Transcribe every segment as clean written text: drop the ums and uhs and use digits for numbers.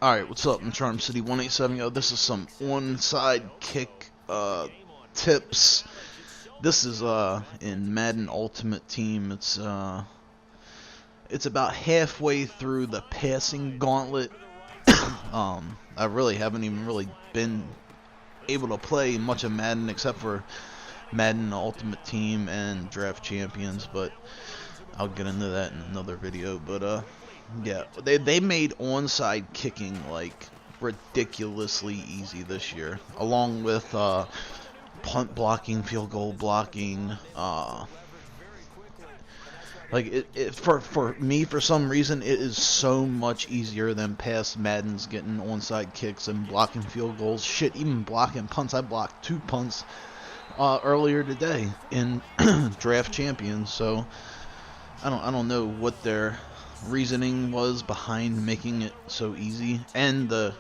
Alright, what's up? I'm Charm City 187. Yo, this is some onside kick tips. This is in Madden Ultimate Team. It's about halfway through the passing gauntlet. I really haven't even really been able to play much of Madden except for Madden Ultimate Team and Draft Champions, but I'll get into that in another video. But yeah, they made onside kicking like ridiculously easy this year, along with punt blocking, field goal blocking. Like for me, for some reason, it is so much easier than past Maddens getting onside kicks and blocking field goals. Shit, even blocking punts. I blocked 2 punts earlier today in Draft Champions. So I don't know what their reasoning was behind making it so easy. And the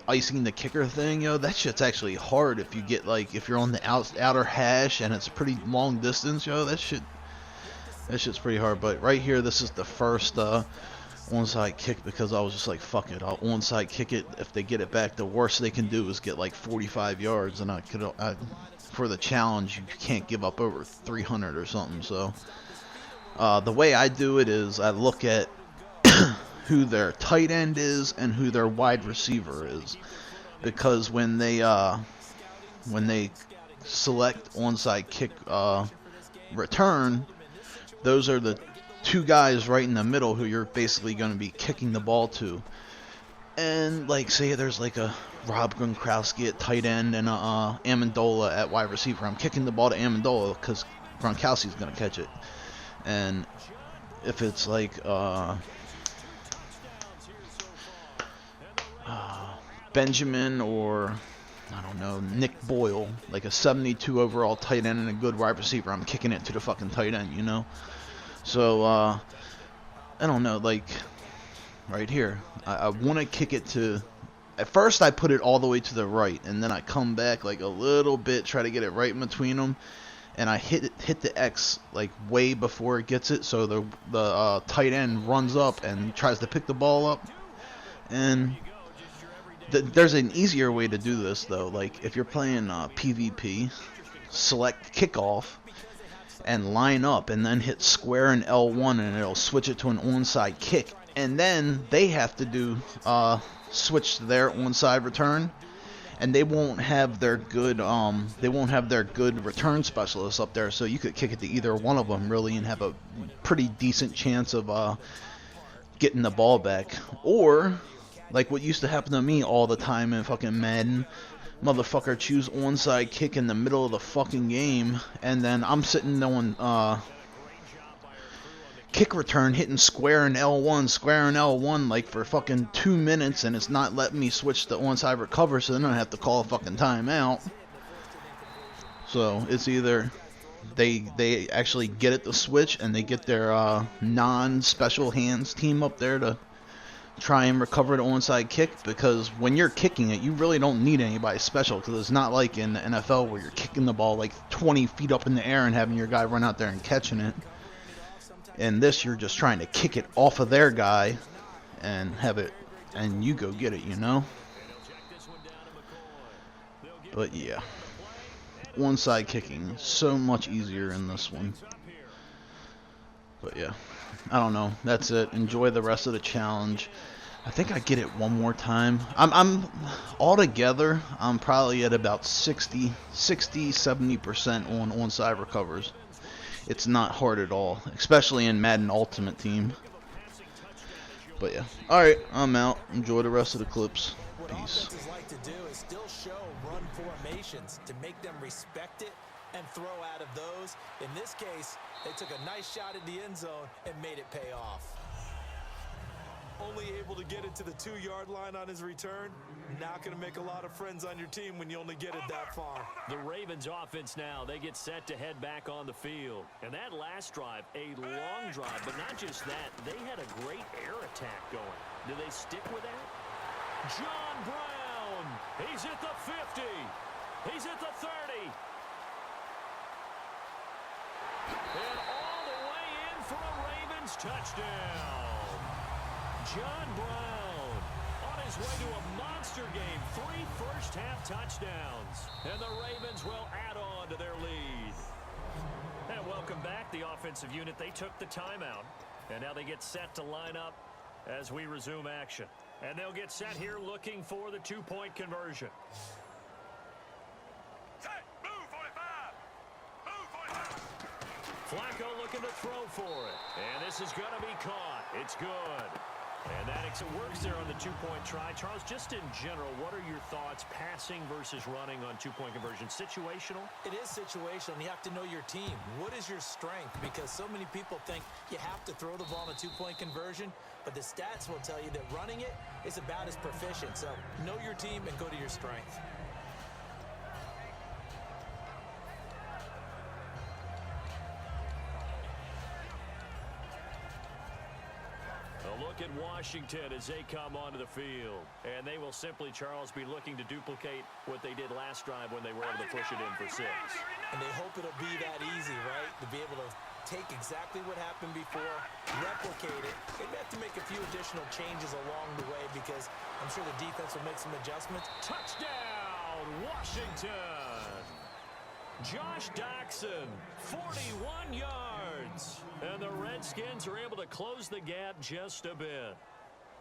icing the kicker thing, that shit's actually hard if you get if you're on the outer hash and it's a pretty long distance, that shit's pretty hard. But right here, this is the first onside kick because I was just like, fuck it, I'll onside kick it. If they get it back, the worst they can do is get like 45 yards, and for the challenge, you can't give up over 300 or something. So the way I do it is I look at who their tight end is and who their wide receiver is, because when they select onside kick return, those are the 2 guys right in the middle who you're basically going to be kicking the ball to. And say there's a Rob Gronkowski at tight end and Amendola at wide receiver. I'm kicking the ball to Amendola because Gronkowski's going to catch it. And if it's Benjamin or I don't know, Nick Boyle, like a 72 overall tight end and a good wide receiver, I'm kicking it to the fucking tight end, So I don't know, right here, I want to kick it to. At first I put it all the way to the right, and then I come back a little bit, try to get it right in between them, and I hit the X way before it gets it, so the tight end runs up and tries to pick the ball up. And there's an easier way to do this though. If you're playing PvP, select kickoff and line up, and then hit square and L1, and it'll switch it to an onside kick, and then they have to do switch to their onside return, and they won't have their good return specialists up there, so you could kick it to either one of them really and have a pretty decent chance of getting the ball back. Or what used to happen to me all the time in fucking Madden, motherfucker choose onside kick in the middle of the fucking game, and then I'm sitting on kick return hitting square and L1 for fucking 2 minutes, and it's not letting me switch to onside recover, so then I have to call a fucking timeout. So it's either they actually get it to switch and they get their non-special hands team up there to try and recover the onside kick, because when you're kicking it, you really don't need anybody special, because it's not like in the NFL where you're kicking the ball 20 feet up in the air and having your guy run out there and catching it. In this, you're just trying to kick it off of their guy and have it, and you go get it, But yeah, onside kicking so much easier in this one. But yeah, I don't know. That's it. Enjoy the rest of the challenge. I think I get it one more time. I'm altogether, I'm probably at about 60, 70% on onside recovers. It's not hard at all, especially in Madden Ultimate Team. But yeah, alright, I'm out. Enjoy the rest of the clips. Peace. To make them respect it and throw out of those. In this case, they took a nice shot in the end zone and made it pay off. Only able to get it to the 2-yard line on his return. Not going to make a lot of friends on your team when you only get it that far. The Ravens offense now, they get set to head back on the field. And that last drive, a long drive, but not just that, they had a great air attack going. Do they stick with that? John Brown, he's at the 50. He's at the 30. And all the way in for a Ravens touchdown. John Brown on his way to first half touchdowns. And the Ravens will add on to their lead. And welcome back, the offensive unit. They took the timeout. And now they get set to line up as we resume action. And they'll get set here looking for the two-point conversion. Set, move 45. Move 45. Flacco looking to throw for it. And this is going to be caught. It's good. And that works there on the two-point try. Charles, just in general, what are your thoughts passing versus running on two-point conversion? Situational? It is situational. You have to know your team. What is your strength? Because so many people think you have to throw the ball in a two-point conversion, but the stats will tell you that running it is about as proficient. So know your team and go to your strength. A look at Washington as they come onto the field. And they will simply, Charles, be looking to duplicate what they did last drive when they were able to push it in for 6. And they hope it'll be that easy, right? To be able to take exactly what happened before, replicate it. They may have to make a few additional changes along the way because I'm sure the defense will make some adjustments. Touchdown, Washington! Josh Doctson, 41 yards. And the Redskins are able to close the gap just a bit.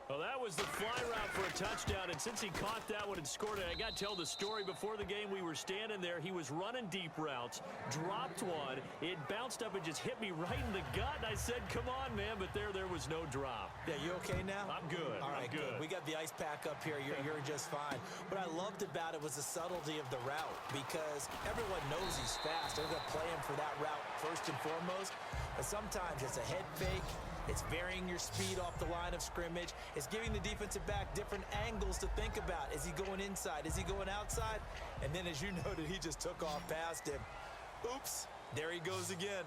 Well, that was the fly route for a touchdown, and since he caught that one and scored it, I got to tell the story. Before the game, we were standing there. He was running deep routes, dropped one. It bounced up and just hit me right in the gut, and I said, come on, man, but there was no drop. Yeah, you okay now? I'm good. All right, I'm good. We got the ice pack up here. You're just fine. What I loved about it was the subtlety of the route because everyone knows he's fast. They're going to play him for that route first and foremost, but sometimes it's a head fake. It's varying your speed off the line of scrimmage. It's giving the defensive back different angles to think about. Is he going inside? Is he going outside? And then, as you noted, he just took off past him. Oops, there he goes again.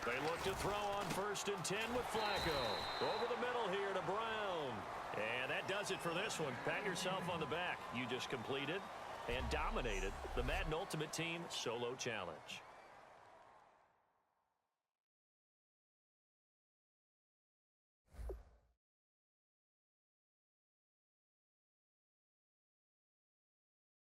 They look to throw on 1st and 10 with Flacco. Over the middle here to Brown. And that does it for this one. Pat yourself on the back. You just completed and dominated the Madden Ultimate Team Solo Challenge.